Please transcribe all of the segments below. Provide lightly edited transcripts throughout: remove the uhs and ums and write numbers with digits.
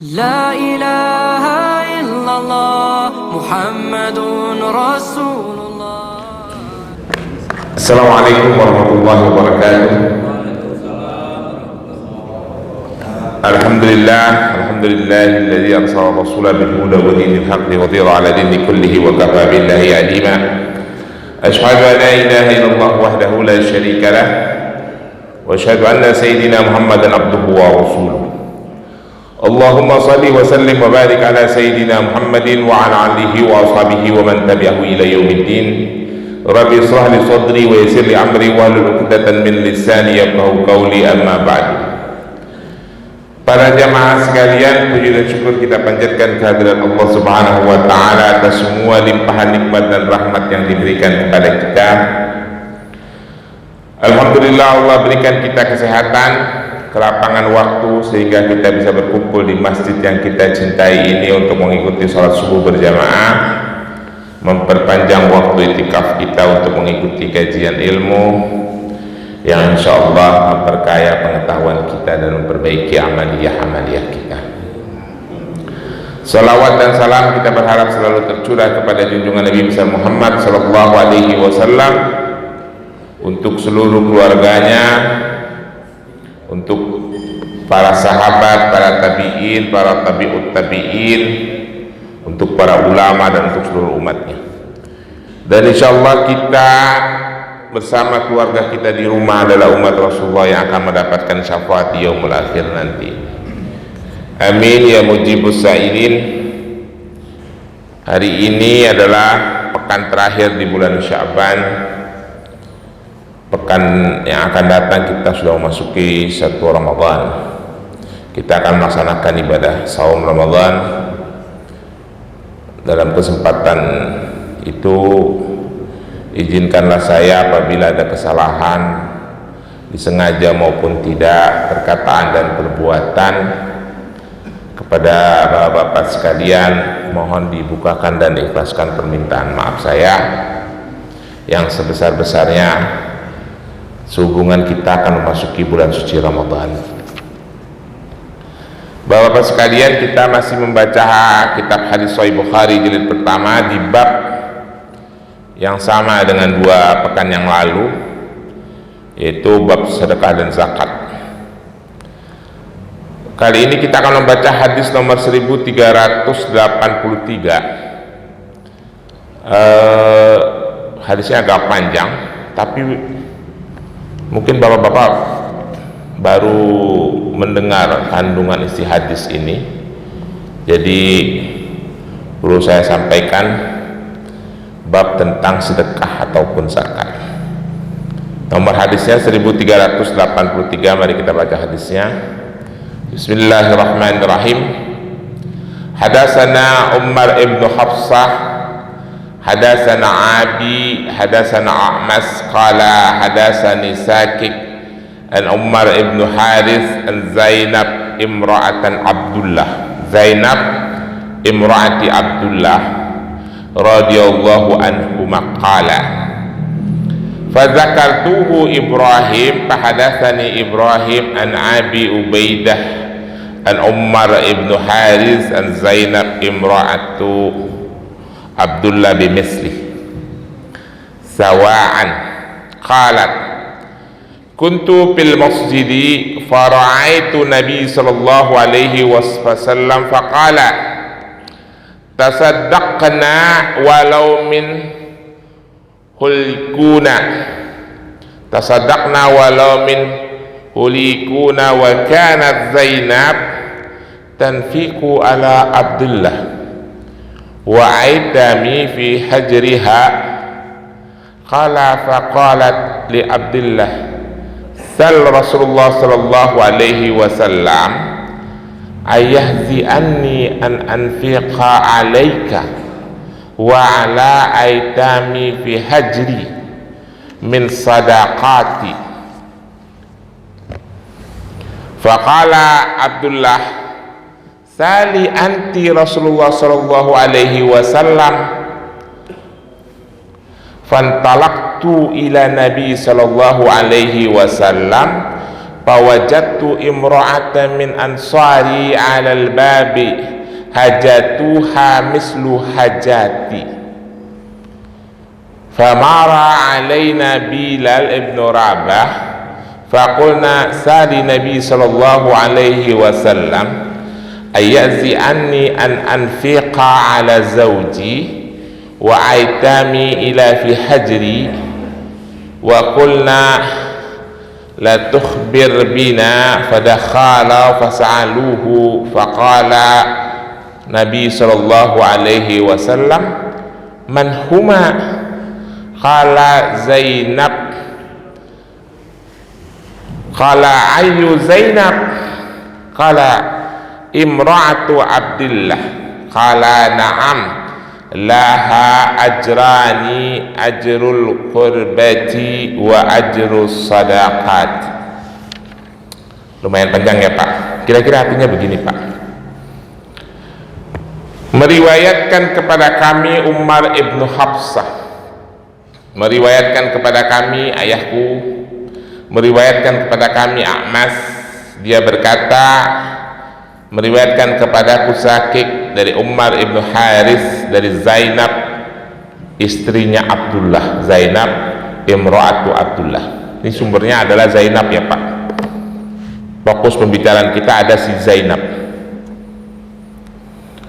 لا إله إلا الله محمد رسول الله. السلام عليكم ورحمة الله وبركاته. الحمد لله الذي أرسل الرسول بالهدى ودين الحق ليظهره على دين كله وكفى بالله عليما. أشهد أن لا إله إلا الله وحده لا شريك له وأشهد أن سيدنا محمدا عبده ورسوله. اللهم صل وسلم وبارك على سيدنا محمد وعلى آله وأصحابه ومن تبعه إلى يوم الدين. ربي اشرح لي صدري ويسر لي أمري واحلل عقدة من لساني يفقهوا قولي. أما بعد. Para jamaah sekalian, puji dan syukur kita panjatkan kehadirat Allah Subhanahu wa taala atas semua limpahan nikmat dan rahmat yang diberikan kepada kita. Alhamdulillah, Allah berikan kita kesehatan, kelapangan waktu sehingga kita bisa berkumpul di masjid yang kita cintai ini untuk mengikuti sholat subuh berjamaah, memperpanjang waktu itikaf kita untuk mengikuti kajian ilmu yang insya Allah memperkaya pengetahuan kita dan memperbaiki amaliyah kita. Salawat dan salam kita berharap selalu tercurah kepada junjungan Nabi besar Muhammad sallallahu alaihi wasallam, untuk seluruh keluarganya, untuk para sahabat, para tabi'in, para tabi'ut tabi'in, untuk para ulama dan untuk seluruh umatnya. Dan insyaallah kita bersama keluarga kita di rumah adalah umat Rasulullah yang akan mendapatkan syafaat di yaumul akhir nanti. Amin ya mujibus sa'ilin. Hari ini adalah pekan terakhir di bulan Sya'ban. Pekan yang akan datang kita sudah memasuki 1 Ramadan. Kita akan melaksanakan ibadah saum Ramadan. Dalam kesempatan itu, izinkanlah saya apabila ada kesalahan, disengaja maupun tidak, perkataan dan perbuatan, kepada bapak-bapak sekalian mohon dibukakan dan diikhlaskan permintaan maaf saya yang sebesar-besarnya sehubungan kita akan memasuki bulan suci Ramadan. Bapak-bapak sekalian, kita masih membaca kitab hadis Sahih Bukhari jilid pertama di bab yang sama dengan 2 pekan yang lalu, yaitu bab sedekah dan zakat. Kali ini kita akan membaca hadis nomor 1383. Hadisnya agak panjang, tapi mungkin bapak-bapak baru mendengar kandungan isi hadis ini, jadi perlu saya sampaikan bab tentang sedekah ataupun zakat. Nomor hadisnya 1383. Mari kita baca hadisnya. Bismillahirrahmanirrahim. Hadatsana Umar ibn Hafsah, hadatsana Abi, hadatsana A'mas qala hadatsani Sakik an Umar ibn Harith an Zainab imra'atan Abdullah, Zainab imra'ati Abdullah radhiyallahu anhu maqala fadzakartuhu Ibrahim fahadatsani Ibrahim an Abi Ubaidah an Umar ibn Haris an Zainab imra'atu Abdullah bimisli sawa'an qalat kuntu fil masjidi fara'aitu Nabi sallallahu alaihi wasallam faqala tasaddaqna walau min hulikuna, tasaddaqna walau min hulikuna wa kanat Zainab tanfiqu ala Abdullah wa aitami fi hajriha. Qala faqalat li Abdullah sal Rasulullah sallallahu alaihi wasallam ayahzi anni an anfiqa alayka wa ala aitami fi hajri min sadaqati. Faqala Abdullah sali anti Rasulullah sallallahu alaihi wasallam. Fantalaqtu ila Nabi sallallahu alaihi wasallam fawajadtu imra'atan min ansari 'ala al-babi hajatuha mislu hajati famara 'alaina Bilal ibn Rabah faqulna sali Nabi sallallahu alaihi wasallam ayyazi anni an anfiqa 'ala zawji wa aitami ila fi hajri wa qulna la tukhbir bina fadakhala fas'aluhu faqala Nabi sallallahu alaihi wasallam man huma qala Zainab qala ayyu Zainab qala imra'atu Abdillah qala na'am laha ajrani ajrul qurbati wa ajrus sadaqat. Lumayan panjang ya Pak. Kira-kira artinya begini Pak. Meriwayatkan kepada kami Umar ibnu Hafsah, meriwayatkan kepada kami ayahku, meriwayatkan kepada kami A'mas, dia berkata meriwayatkan kepadaku Sakik dari Umar ibnu Haris dari Zainab istrinya Abdullah, Zainab imra'atu Abdullah. Ini sumbernya adalah Zainab ya Pak. Fokus pembicaraan kita ada si Zainab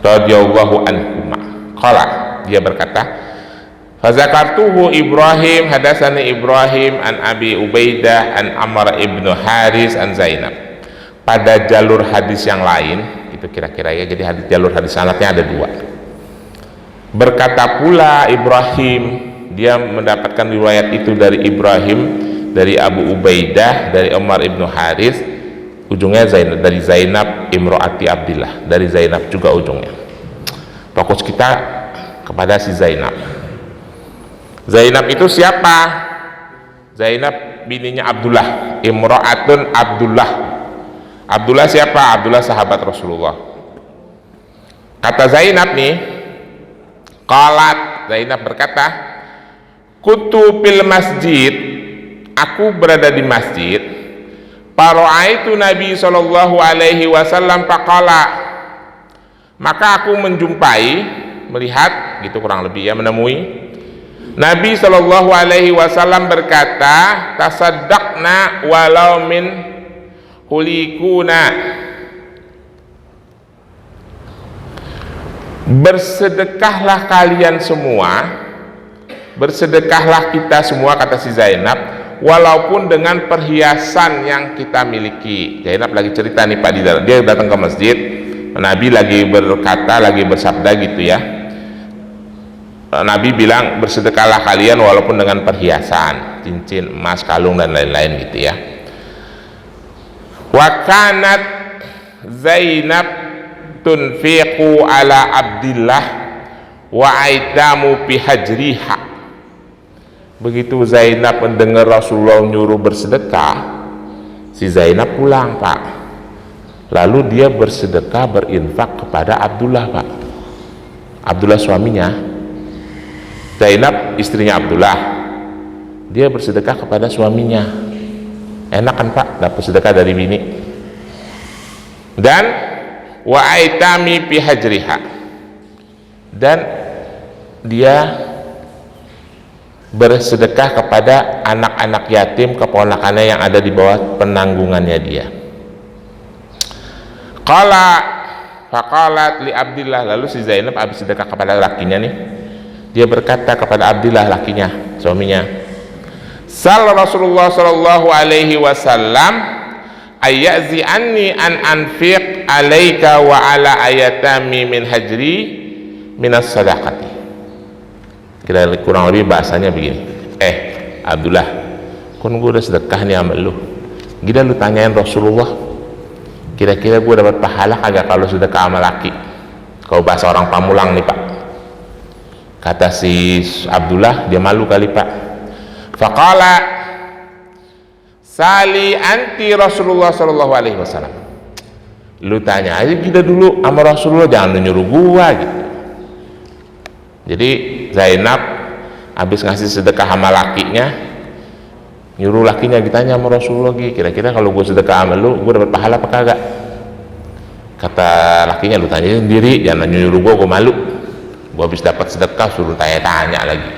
radhiyallahu anhuma. Qala, dia berkata fazakartuhu Ibrahim hadasani Ibrahim an Abi Ubaidah an Amr ibnu Haris an Zainab. Pada jalur hadis yang lain itu kira-kira ya, jadi jalur hadis sanadnya ada dua. Berkata pula Ibrahim, dia mendapatkan riwayat itu dari Ibrahim dari Abu Ubaidah dari Umar ibnu Haris, ujungnya Zainab, dari Zainab imro'ati Abdillah, dari Zainab juga ujungnya. Fokus kita kepada si Zainab. Zainab itu siapa? Zainab bininya Abdullah, imro'atun Abdullah. Abdullah siapa? Abdullah sahabat Rasulullah. Kata Zainab nih, qalat, Zainab berkata, kuntu fil masjid, aku berada di masjid, para'aitu Nabi sallallahu alaihi wasallam faqala, maka aku menjumpai, melihat gitu kurang lebih ya, menemui Nabi sallallahu alaihi wasallam berkata, tasaddaqna walau min hulikuna, bersedekahlah kalian semua, bersedekahlah kita semua, kata si Zainab, walaupun dengan perhiasan yang kita miliki. Zainab lagi cerita nih Pak, dia datang ke masjid, Nabi lagi berkata, lagi bersabda gitu ya, Nabi bilang bersedekahlah kalian walaupun dengan perhiasan, cincin, emas, kalung dan lain-lain gitu ya. Wa kanat Zainab tunfiqu ala Abdillah wa aitamu fi hajriha. Begitu Zainab mendengar Rasulullah nyuruh bersedekah, si Zainab pulang Pak, lalu dia bersedekah, berinfak kepada Abdullah Pak. Abdullah suaminya, Zainab istrinya Abdullah, dia bersedekah kepada suaminya. Enak kan Pak, dapat sedekah dari bini. Dan wa aitami fi hajriha, dan dia bersedekah kepada anak-anak yatim keponakannya yang ada di bawah penanggungannya dia. Qala faqalat li Abdillah, lalu si Zainab habis sedekah kepada lakinya nih, dia berkata kepada Abdillah lakinya, suaminya, sal Rasulullah sallallahu alaihi wasallam ayyazi anni an anfiq alaika wa ala ayatami min hajri minas sadaqati. Kira kurang lebih bahasanya begini, Abdullah, kan gue udah sedekah nih sama lu, gila lu tanyain Rasulullah kira-kira gue dapat pahala kagak kalau sedekah sama laki. Kalau bahasa orang Pamulang nih Pak, kata si Abdullah, dia malu kali Pak. Faqala sali anti Rasulullah sallallahu alaihi wasallam, lu tanya aja kita dulu sama Rasulullah, jangan lu nyuruh gua gitu. Jadi Zainab habis ngasih sedekah sama lakinya, Nyuruh lakinya ditanya sama Rasulullah, kira-kira kalau gue sedekah sama lu, gue dapat pahala apa kagak? Kata lakinya, lu tanya sendiri, jangan nyuruh gue malu. Gue habis dapat sedekah suruh tanya-tanya lagi.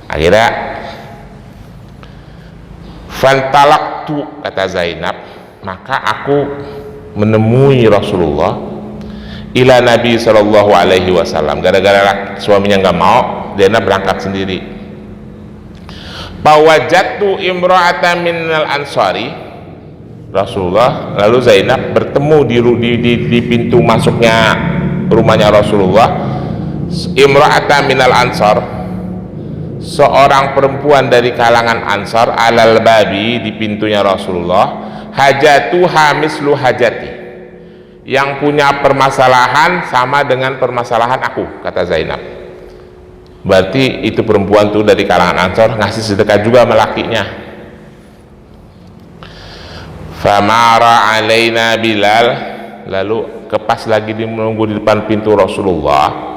Akhirnya fantalaktu, kata Zainab, maka aku menemui Rasulullah ila Nabi Shallallahu Alaihi Wasallam. Gara-gara suaminya nggak mau, Zainab berangkat sendiri. Pawajatu imra'atan minal ansari, Rasulullah, lalu Zainab bertemu di pintu masuknya rumahnya Rasulullah, imra'atan minal ansar, seorang perempuan dari kalangan Ansar, alal babi, di pintunya Rasulullah, hajatuha mislu hajati, yang punya permasalahan sama dengan permasalahan aku, kata Zainab. Berarti itu perempuan tuh dari kalangan Ansar ngasih sedekah juga sama lakinya. Famara alaina Bilal, lalu kepas lagi menunggu di depan pintu Rasulullah,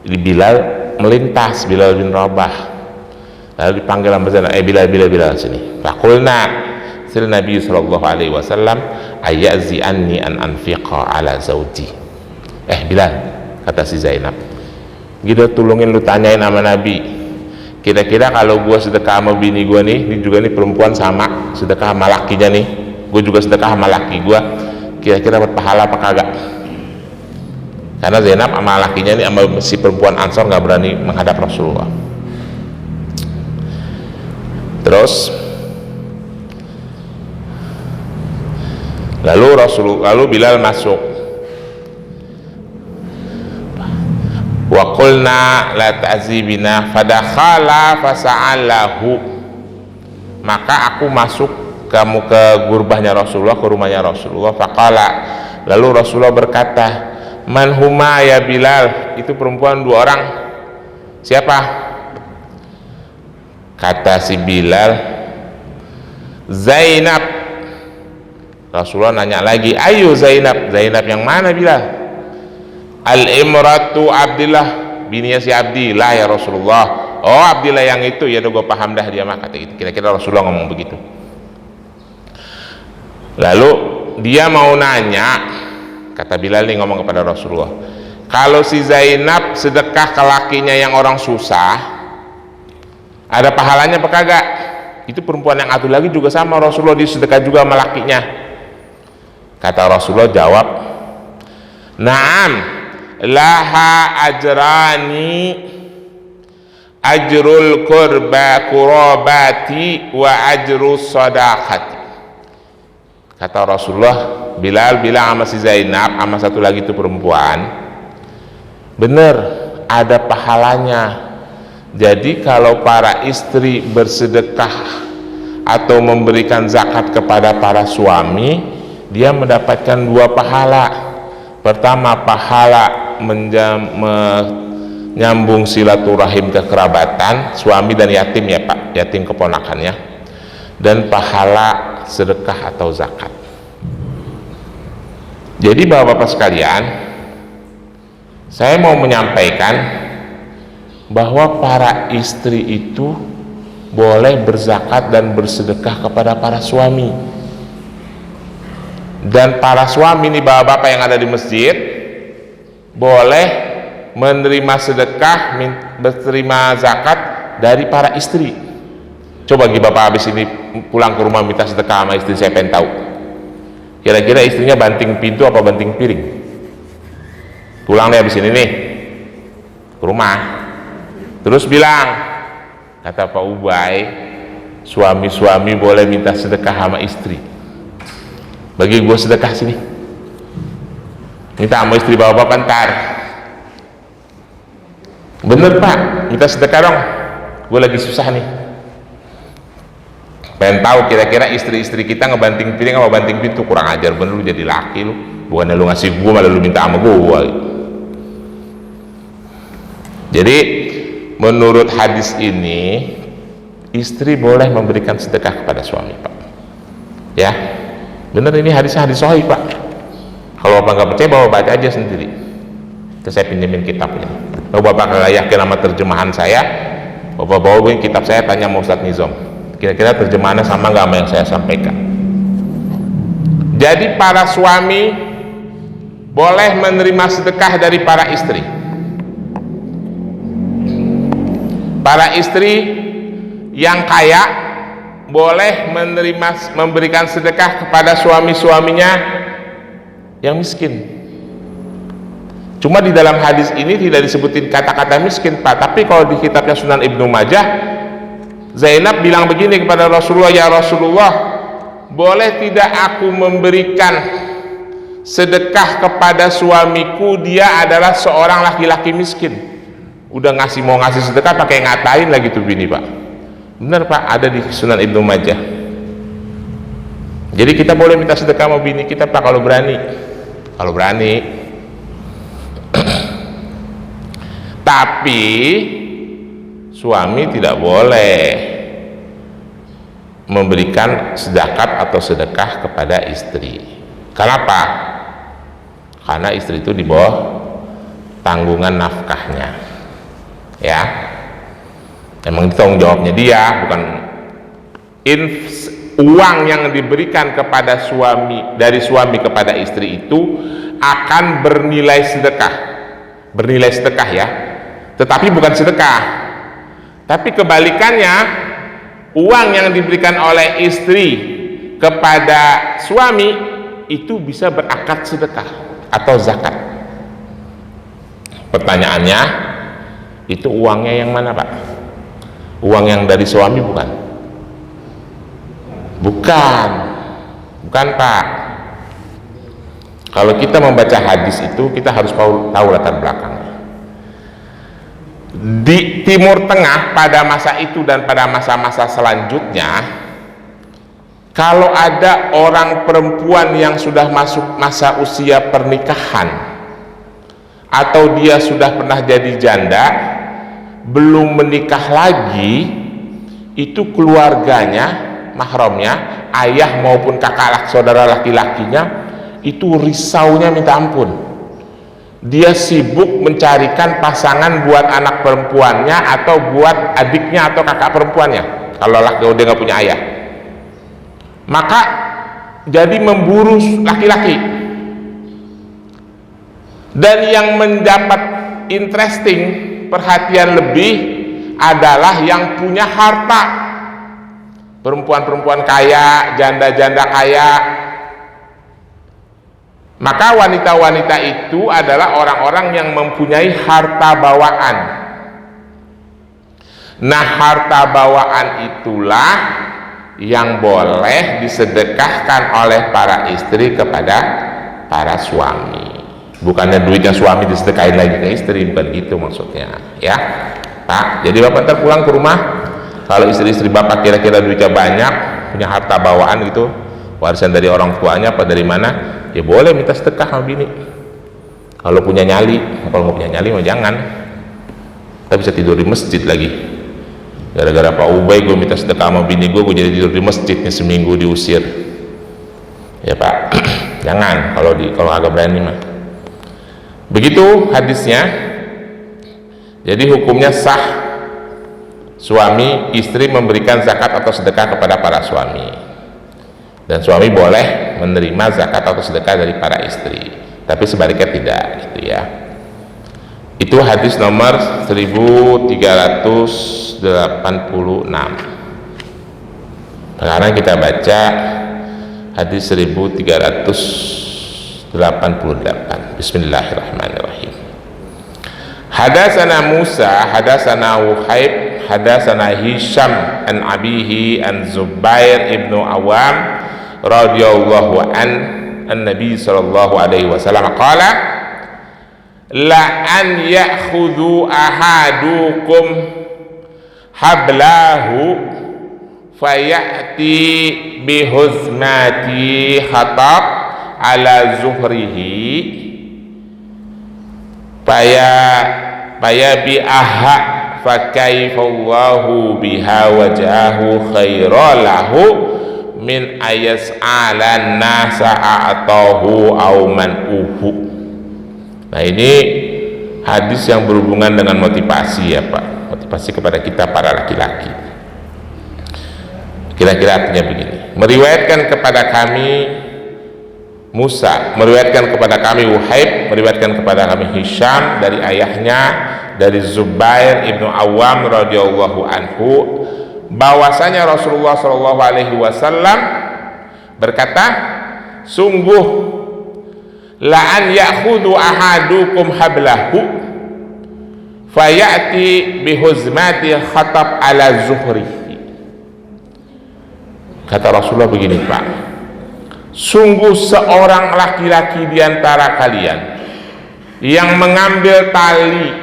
Bilal melintas, Bilal bin Rabah, lalu dipanggil sama Zainab, Bilal sini. Faqulna, sir Nabi sallallahu alaihi wasallam, ayazi anni an anfiqa ala zauji. Bilal, kata si Zainab, gitu, tolongin lu tanyain sama Nabi, kira-kira kalau gua sedekah sama bini gua nih, ini juga nih perempuan sama sedekah sama lakinya nih, gua juga sedekah sama laki gua, kira-kira berpahala apa kagak? Karena Zainab sama lakinya nih, sama si perempuan Ansor nggak berani menghadap Rasulullah. Terus lalu Bilal masuk. Wa qulna la ta'zibina fadakhala fasa'alahu, maka aku masuk kamu ke gurbahnya Rasulullah, ke rumahnya Rasulullah. Faqala, lalu Rasulullah berkata, man huma ya Bilal, itu perempuan dua orang, siapa? Kata si Bilal, Zainab. Rasulullah nanya lagi, ayo Zainab, Zainab yang mana Bilal? Al-imratu Abdillah, bininya si Abdillah ya Rasulullah. Oh, Abdillah yang itu, ya udah gue paham dah dia mah, kata gitu. Kira-kira Rasulullah ngomong begitu. Lalu dia mau nanya, kata Bilal nih ngomong kepada Rasulullah, kalau si Zainab sedekah ke lakinya yang orang susah, ada pahalanya apa kagak? Itu perempuan yang satu lagi juga sama Rasulullah, dia sedekah juga sama lakinya. Kata Rasulullah jawab, na'am, laha ajrani, ajrul kurabati wa ajrus sadaqati. Kata Rasulullah, Bilal bilang sama si Zainab, sama satu lagi itu perempuan, bener, ada pahalanya. Jadi kalau para istri bersedekah atau memberikan zakat kepada para suami, dia mendapatkan dua pahala. Pertama, pahala menyambung silaturahim kekerabatan suami dan yatim ya Pak, yatim keponakannya, dan pahala sedekah atau zakat. Jadi bapak-bapak sekalian, saya mau menyampaikan bahwa para istri itu boleh berzakat dan bersedekah kepada para suami. Dan para suami ini, bapak-bapak yang ada di masjid, boleh menerima sedekah, menerima zakat dari para istri. Coba bagi bapak habis ini pulang ke rumah minta sedekah sama istri, saya pengen tahu kira-kira istrinya banting pintu apa banting piring. Pulang deh habis ini nih ke rumah, terus bilang, kata Pak Ubay, suami-suami boleh minta sedekah sama istri. Bagi gue sedekah sini, minta sama istri bapak-bapak ntar. Bener Pak, minta sedekah dong, gue lagi susah nih. Pengen tahu kira-kira istri-istri kita ngebanting piring sama banting pintu. Kurang ajar bener lu, jadi laki lu, bukannya lu ngasih gue malah lu minta sama gue. Jadi menurut hadis ini, istri boleh memberikan sedekah kepada suami Pak, ya bener, ini hadisnya hadis sahih Pak. Kalau bapak nggak percaya, bapak baca aja sendiri. Terus saya pinjemin kitabnya. Kalau bapak nggak yakin sama terjemahan saya, bapak bawa kitab saya, tanya sama Ustadz Nizam. Kira-kira terjemahannya sama nggak sama yang saya sampaikan? Jadi para suami boleh menerima sedekah dari para istri. Para istri yang kaya boleh memberikan sedekah kepada suami-suaminya yang miskin. Cuma di dalam hadis ini tidak disebutin kata-kata miskin, Pak. Tapi kalau di kitabnya Sunan Ibnu Majah, Zainab bilang begini kepada Rasulullah, ya Rasulullah, boleh tidak aku memberikan sedekah kepada suamiku, dia adalah seorang laki-laki miskin. Udah mau ngasih sedekah pakai ngatain lagi tuh bini, Pak. Benar, Pak, ada di Sunan Ibnu Majah. Jadi kita boleh minta sedekah sama bini kita, Pak, kalau berani. Tapi suami tidak boleh memberikan zakat atau sedekah kepada istri. Kenapa? Karena istri itu di bawah tanggungan nafkahnya, ya. Emang tanggung jawabnya dia, bukan uang yang diberikan kepada suami, dari suami kepada istri itu akan bernilai sedekah ya, tetapi bukan sedekah. Tapi kebalikannya, uang yang diberikan oleh istri kepada suami itu bisa berakad sedekah atau zakat. Pertanyaannya, itu uangnya yang mana, Pak? Uang yang dari suami bukan? Bukan, Pak. Kalau kita membaca hadis itu, kita harus tahu latar belakangnya. Di Timur Tengah pada masa itu dan pada masa-masa selanjutnya, kalau ada orang perempuan yang sudah masuk masa usia pernikahan atau dia sudah pernah jadi janda, belum menikah lagi, itu keluarganya, mahramnya, ayah maupun kakak saudara laki-lakinya, itu risaunya minta ampun. Dia sibuk mencarikan pasangan buat anak perempuannya atau buat adiknya atau kakak perempuannya, kalau dia nggak punya ayah. Maka jadi memburu laki-laki. Dan yang mendapat interesting, perhatian lebih adalah yang punya harta, perempuan-perempuan kaya, janda-janda kaya. Maka wanita-wanita itu adalah orang-orang yang mempunyai harta bawaan. Nah, harta bawaan itulah yang boleh disedekahkan oleh para istri kepada para suami. Bukannya duitnya suami disedekahin lagi ke istri, bukan gitu maksudnya, ya, Pak. Jadi Bapak ntar pulang ke rumah, kalau istri-istri Bapak kira-kira duitnya banyak, punya harta bawaan gitu, warisan dari orang tuanya apa dari mana, ya boleh minta sedekah sama bini. Kalau punya nyali, kalau nggak punya nyali mah jangan. Kita bisa tidur di masjid lagi. Gara-gara Pak Ubay gue minta sedekah sama bini gue jadi tidur di masjidnya seminggu, diusir. Ya Pak, jangan kalau agak berani mah. Begitu hadisnya. Jadi hukumnya sah suami istri memberikan zakat atau sedekah kepada para suami, dan suami boleh menerima zakat atau sedekah dari para istri, tapi sebaliknya tidak, gitu ya. Itu hadis nomor 1386. Sekarang kita baca hadis 1388. Bismillahirrahmanirrahim. Hadatsana Musa, hadatsana Wuhaib, hadatsana Hisham an abihi an Zubair ibnu Awam radhiyallahu an Nabi sallallahu alaihi wasallam qala la an ya'khudhu ahadukum hablahu fayati bihuzmati khatab ala zuhrihi faya bi'aha fa kaifallahu biha wajahu khairalahu min ayas'alan nasa a'tahu au man'uhu. Nah, ini hadis yang berhubungan dengan motivasi ya Pak, motivasi kepada kita para laki-laki. Kira-kira artinya begini, meriwayatkan kepada kami Musa, meriwayatkan kepada kami Wuhaib, meriwayatkan kepada kami Hisham dari ayahnya dari Zubair ibnu Awam radhiyallahu anhu, bahwasanya Rasulullah Shallallahu alaihi wasallam berkata, sungguh la an ya'khudhu ahadukum hablahu fayati bihuzmati khatab ala zuhrihi. Kata Rasulullah begini, Pak, sungguh seorang laki-laki di antara kalian yang mengambil tali,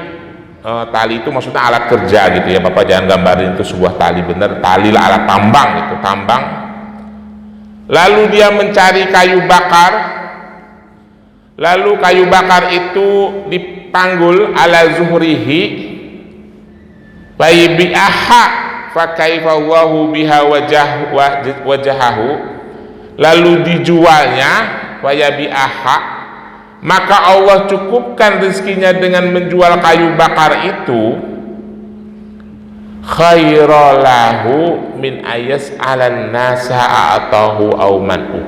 tali itu maksudnya alat kerja gitu ya, Bapak jangan gambarin itu sebuah tali, bener tali lah, alat tambang gitu, tambang. Lalu dia mencari kayu bakar, lalu kayu bakar itu dipanggul ala zuhrihi faybi'aha fakaifallahu biha wajahahu, lalu dijualnya fayabi'aha, maka Allah cukupkan rezekinya dengan menjual kayu bakar itu, khairalahu min ayas alan nasa a'atahu au man'u,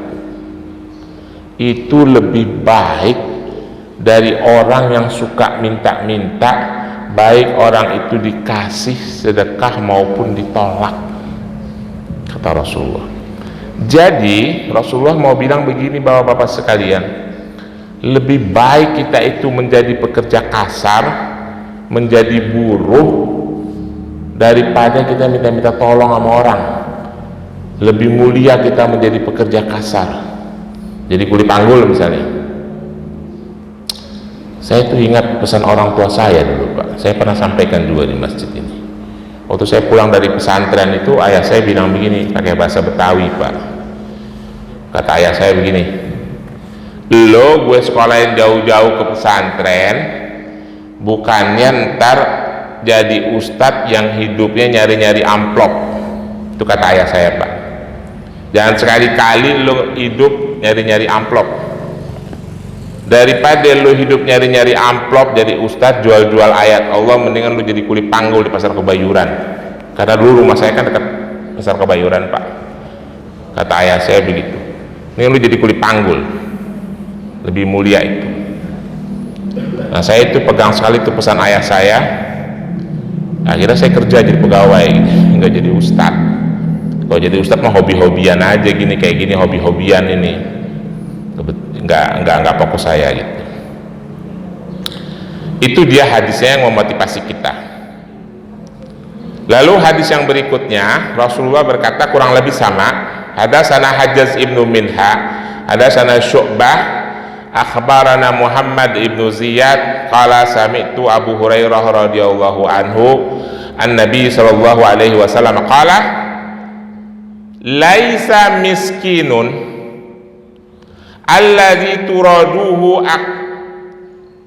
itu lebih baik dari orang yang suka minta-minta, baik orang itu dikasih sedekah maupun ditolak, kata Rasulullah. Jadi Rasulullah mau bilang begini, bapak-bapak sekalian, lebih baik kita itu menjadi pekerja kasar, menjadi buruh, daripada kita minta-minta tolong sama orang. Lebih mulia kita menjadi pekerja kasar, jadi kuli panggul misalnya. Saya tuh ingat pesan orang tua saya dulu, Pak. Saya pernah sampaikan juga di masjid ini. Waktu saya pulang dari pesantren itu, ayah saya bilang begini, pakai bahasa Betawi, Pak. Kata ayah saya begini, lo gue sekolahin jauh-jauh ke pesantren bukannya ntar jadi ustadz yang hidupnya nyari-nyari amplop. Itu kata ayah saya, Pak. Jangan sekali-kali lo hidup nyari-nyari amplop. Daripada lo hidup nyari-nyari amplop jadi ustadz jual-jual ayat Allah, mendingan lo jadi kuli panggul di pasar Kebayuran. Karena dulu rumah saya kan dekat pasar Kebayuran, Pak. Kata ayah saya begitu, mendingan lo jadi kuli panggul, lebih mulia itu. Nah, saya itu pegang sekali itu pesan ayah saya. Akhirnya saya kerja jadi pegawai gitu, nggak jadi ustadz. Kalau jadi ustadz mah hobi-hobian aja gini, kayak gini hobi-hobian ini, nggak fokus saya gitu. Itu dia hadisnya yang memotivasi kita. Lalu hadis yang berikutnya, Rasulullah berkata kurang lebih sama. Hadatsana Hajjaj ibnu Minha, hadatsana Syu'bah, akhbarana Muhammad ibnu Ziyad, qala sami'tu Abu Hurairah radhiyallahu anhu an-nabi sallallahu alaihi wasallam qala laisa miskinun alladzi turaduhu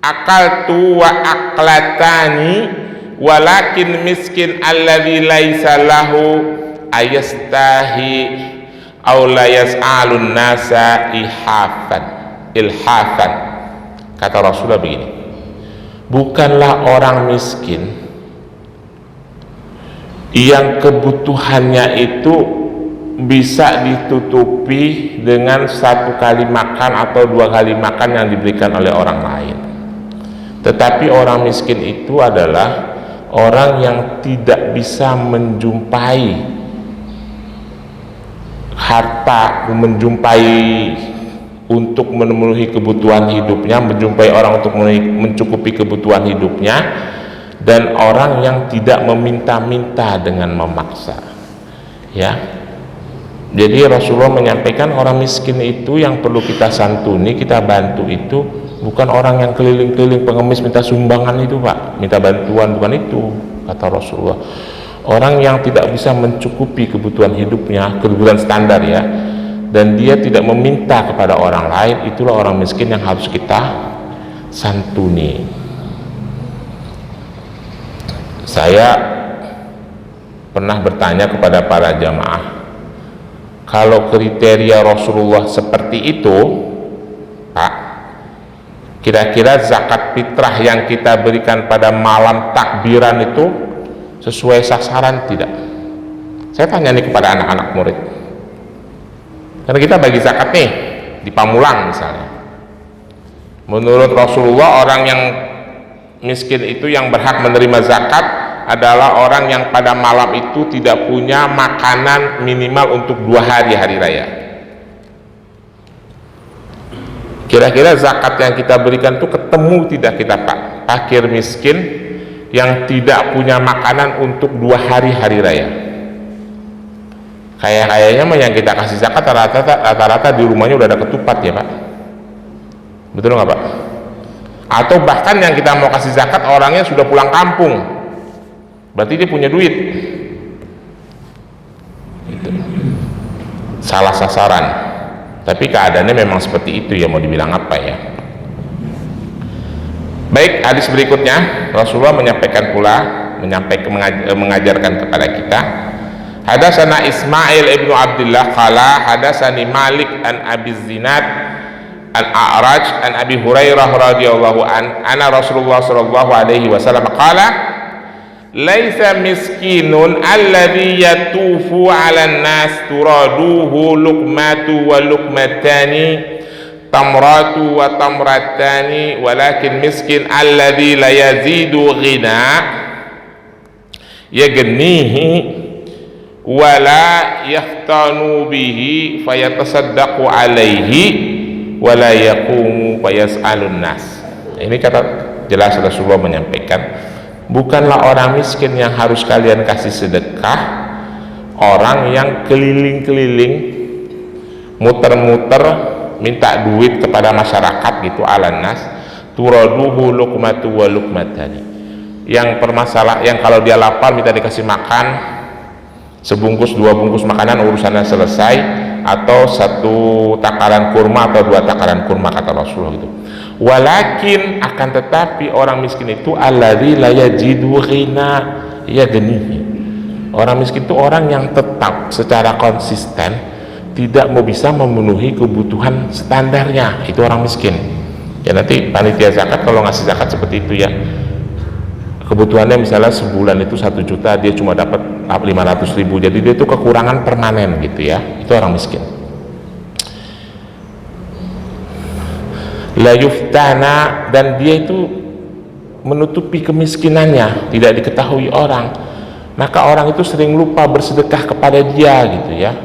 akaltu wa aqlatani, walakin miskin alladzi laisa lahu ayastahi aw la yas'alun nasa ilhafan. Kata Rasulullah begini, bukanlah orang miskin yang kebutuhannya itu bisa ditutupi dengan satu kali makan atau dua kali makan yang diberikan oleh orang lain. Tetapi orang miskin itu adalah orang yang tidak bisa menjumpai harta, menjumpai untuk memenuhi kebutuhan hidupnya, menjumpai orang untuk mencukupi kebutuhan hidupnya, dan orang yang tidak meminta-minta dengan memaksa, ya. Jadi Rasulullah menyampaikan orang miskin itu yang perlu kita santuni, kita bantu itu bukan orang yang keliling-keliling pengemis minta sumbangan itu, Pak, minta bantuan, bukan itu, kata Rasulullah. Orang yang tidak bisa mencukupi kebutuhan hidupnya, kebutuhan standar ya, dan dia tidak meminta kepada orang lain, itulah orang miskin yang harus kita santuni. Saya pernah bertanya kepada para jamaah, kalau kriteria Rasulullah seperti itu, Pak, kira-kira zakat fitrah yang kita berikan pada malam takbiran itu sesuai sasaran tidak? Saya tanya nih kepada anak-anak murid, karena kita bagi zakat nih di Pamulang misalnya. Menurut Rasulullah, orang yang miskin itu yang berhak menerima zakat adalah orang yang pada malam itu tidak punya makanan minimal untuk 2 hari hari raya. Kira-kira zakat yang kita berikan itu ketemu tidak kita Pak? Fakir miskin yang tidak punya makanan untuk 2 hari hari raya. Kayaknya mah yang kita kasih zakat rata-rata di rumahnya udah ada ketupat ya Pak. Betul nggak Pak? Atau bahkan yang kita mau kasih zakat orangnya sudah pulang kampung, berarti dia punya duit. Itu salah sasaran. Tapi keadaannya memang seperti itu ya, mau dibilang apa ya. Baik, hadis berikutnya Rasulullah menyampaikan pula, mengajarkan kepada kita. Hadatsana Ismail ibnu Abdullah qala hadatsani Malik an Abi Zinad an A'raj an Abi Hurairah radhiyallahu anna Rasulullah sallallahu alaihi wasallam qala laisa miskinun alladhi yatufu 'alan nas turaduhu luqmatu wa luqmatani tamratu wa tamratani walakin miskin alladhi la yazidu ghina yaghnihi wala yahtanu bihi fayatasaddaqu alaihi wala yaqumu fayas'alun nas. Ini kata jelas Rasulullah menyampaikan, bukanlah orang miskin yang harus kalian kasih sedekah, orang yang keliling-keliling muter-muter minta duit kepada masyarakat gitu, alan nas turaduhu luqmatu wa luqmatani, yang permasalah yang kalau dia lapar minta dikasih makan sebungkus 2 bungkus makanan urusannya selesai, atau 1 takaran kurma atau 2 takaran kurma kata Rasulullah gitu. Walakin akan tetapi orang miskin itu alladzi la yajidu ghina yaghnihi. Orang miskin itu orang yang tetap secara konsisten tidak mau bisa memenuhi kebutuhan standarnya, itu orang miskin. Ya nanti panitia zakat kalau ngasih zakat seperti itu ya, kebutuhannya misalnya sebulan itu 1 juta, dia cuma dapat 500.000, jadi dia itu kekurangan permanen gitu ya, itu orang miskin. La yuftana, dan dia itu menutupi kemiskinannya, tidak diketahui orang, maka orang itu sering lupa bersedekah kepada dia gitu ya.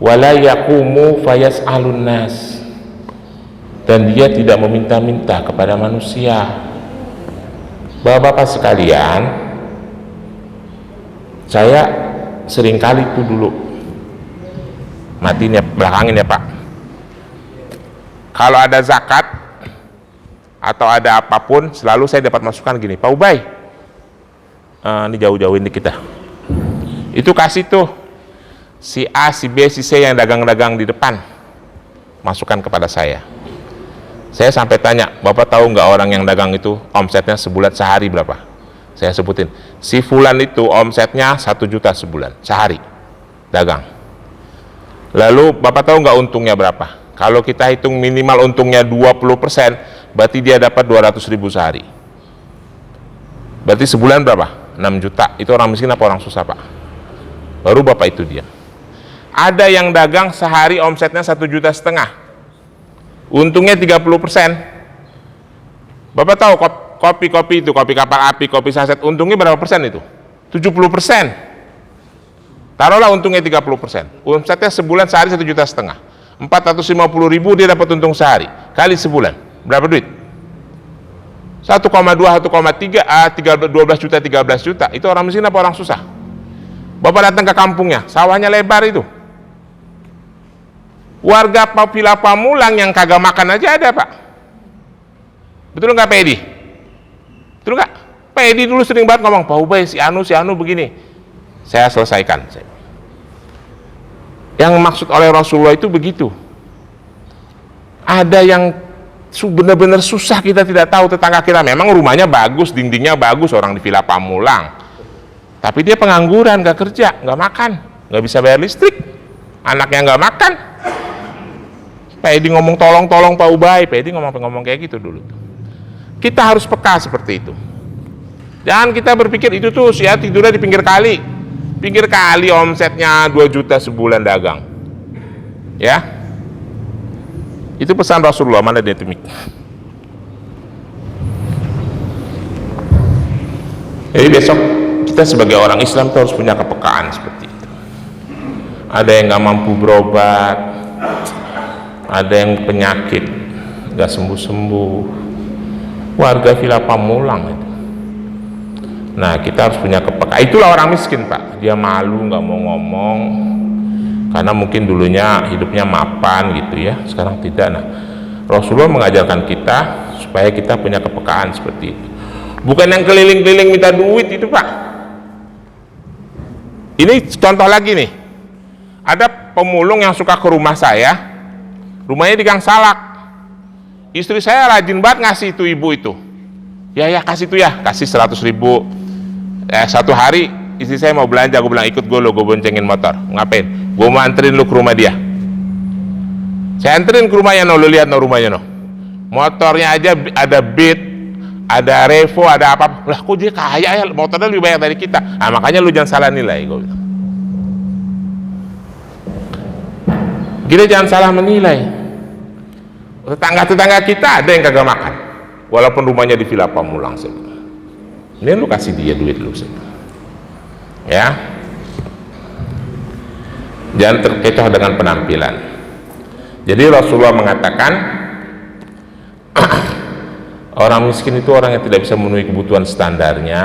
Wala yaqumu fayas'alun nas, dan dia tidak meminta-minta kepada manusia. Bapak-bapak sekalian, saya seringkali itu dulu matinya belakangin ya Pak, kalau ada zakat atau ada apapun selalu saya dapat masukan gini, Pak Ubay, ini jauh-jauhin di kita itu kasih tuh si A, si B, si C yang dagang-dagang di depan, masukan kepada saya sampai tanya, Bapak tahu nggak orang yang dagang itu omsetnya sebulan sehari berapa? Saya sebutin, si fulan itu omsetnya 1 juta sebulan sehari dagang. Lalu Bapak tahu nggak untungnya berapa? Kalau kita hitung minimal untungnya 20%, berarti dia dapat 200.000 sehari. Berarti sebulan berapa? 6 juta. Itu orang miskin apa orang susah Pak? Baru Bapak itu dia. Ada yang dagang sehari omsetnya 1,5 juta, untungnya 30%. Bapak tahu kopi itu, kopi kapal api, kopi saset, untungnya berapa persen itu? 70%. Taruhlah untungnya 30%. Omsetnya sebulan sehari 1,5 juta. 450.000 dia dapat untung sehari. Kali sebulan. Berapa duit? 1,2, 1,3, 12 juta, 13 juta. Itu orang miskin apa orang susah? Bapak datang ke kampungnya, sawahnya lebar itu. Warga Villa Pamulang yang kagak makan aja ada Pak. Betul nggak Pak Edi? Betul nggak? Pak Edi dulu sering banget ngomong, Pak Ubay si Anu begini. Saya selesaikan. Yang maksud oleh Rasulullah itu begitu. Ada yang benar-benar susah, kita tidak tahu tetangga kita. Memang rumahnya bagus, dindingnya bagus, orang di Villa Pamulang. Tapi dia pengangguran, nggak kerja, nggak makan, nggak bisa bayar listrik. Anaknya nggak makan. Pak Edi ngomong tolong Pak Ubay. Pak Edi ngomong kayak gitu dulu. Kita harus peka seperti itu. Jangan kita berpikir itu tuh si tidurnya di pinggir kali. Pinggir kali omsetnya 2 juta sebulan dagang. Ya. Itu pesan Rasulullah. Mana dia itu mik? Jadi besok kita sebagai orang Islam harus punya kepekaan seperti itu. Ada yang nggak mampu berobat, ada yang penyakit nggak sembuh-sembuh, warga Villa Pamulang itu. Nah, kita harus punya kepekaan. Itulah orang miskin, Pak. Dia malu, nggak mau ngomong, karena mungkin dulunya hidupnya mapan gitu ya, sekarang tidak. Nah, Rasulullah mengajarkan kita supaya kita punya kepekaan seperti itu. Bukan yang keliling-keliling minta duit itu, Pak. Ini contoh lagi nih. Ada pemulung yang suka ke rumah saya, rumahnya di Gang Salak. Istri saya rajin banget ngasih itu ibu itu. Ya kasih itu ya, kasih 100.000. Satu hari istri saya mau belanja, gue bilang ikut gue boncengin motor. Ngapain? Gue mau anterin lu ke rumah dia. Saya anterin ke rumahnya, lu lihat rumahnya motornya aja ada Beat, ada Revo, ada apa. Lah kok dia kaya ya, motornya lebih banyak dari kita. Nah, makanya lu jangan salah nilai, gue bilang. Kita jangan salah menilai. Tetangga-tetangga kita ada yang kagak makan, walaupun rumahnya di Villa Pamulang. Ini lu kasih dia duit lu, ya. Jangan terkecoh dengan penampilan. Jadi Rasulullah mengatakan orang miskin itu orang yang tidak bisa memenuhi kebutuhan standarnya.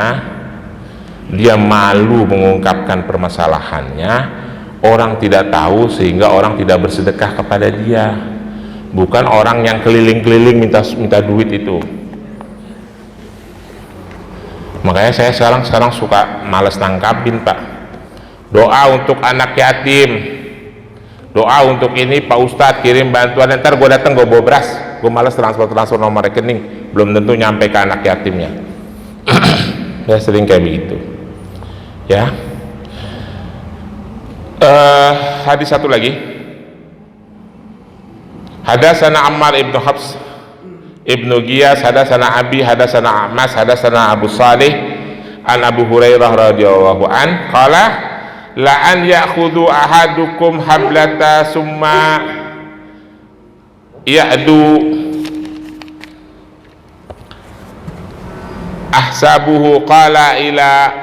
Dia malu mengungkapkan permasalahannya. Orang tidak tahu sehingga orang tidak bersedekah kepada dia. Bukan orang yang keliling-keliling minta duit itu. Makanya saya sekarang suka males nangkapin, Pak. Doa untuk anak yatim, doa untuk ini Pak Ustadz kirim bantuan, ntar gue datang gue bawa beras, gue males transfer nomor rekening, belum tentu nyampe ke anak yatimnya. Ya sering kayak begitu ya. Hadis satu lagi, hadatsana Ammar ibnu Habs Ibnu Giyas, hadatsana Abi, hadatsana Amas, hadatsana Abu Salih an Abu Hurairah radhiyallahu an qala la an ya'khudhu ahadukum hablata summa ya'du ahsabuhu qala ila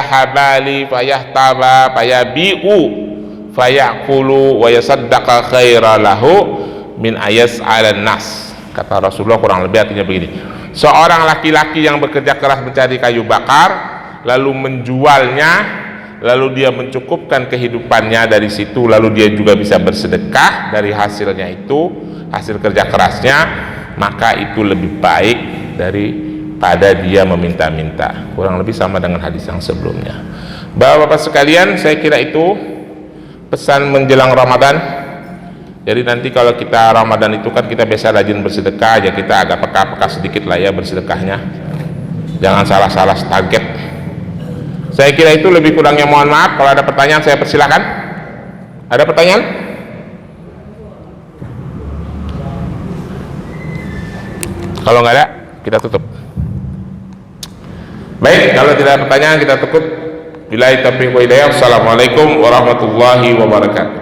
habali fayahtaba fayabi'u fayakulu wa yasaddaqa khaira lahu min ayas ala nas. Kata Rasulullah kurang lebih artinya begini: seorang laki-laki yang bekerja keras mencari kayu bakar lalu menjualnya, lalu dia mencukupkan kehidupannya dari situ, lalu dia juga bisa bersedekah dari hasilnya itu, hasil kerja kerasnya, maka itu lebih baik daripada dia meminta-minta. Kurang lebih sama dengan hadis yang sebelumnya. Bapak-bapak sekalian, saya kira itu pesan menjelang Ramadan. Jadi nanti kalau kita Ramadan itu kan kita biasa rajin bersedekah, ya kita agak peka-peka sedikit lah ya bersedekahnya. Jangan salah-salah target. Saya kira itu, lebih kurangnya mohon maaf. Kalau ada pertanyaan saya persilakan. Ada pertanyaan? Kalau nggak ada, kita tutup. Baik, kalau tidak ada pertanyaan kita tutup. Billahi taufiq wa hidayah. Assalamualaikum warahmatullahi wabarakatuh.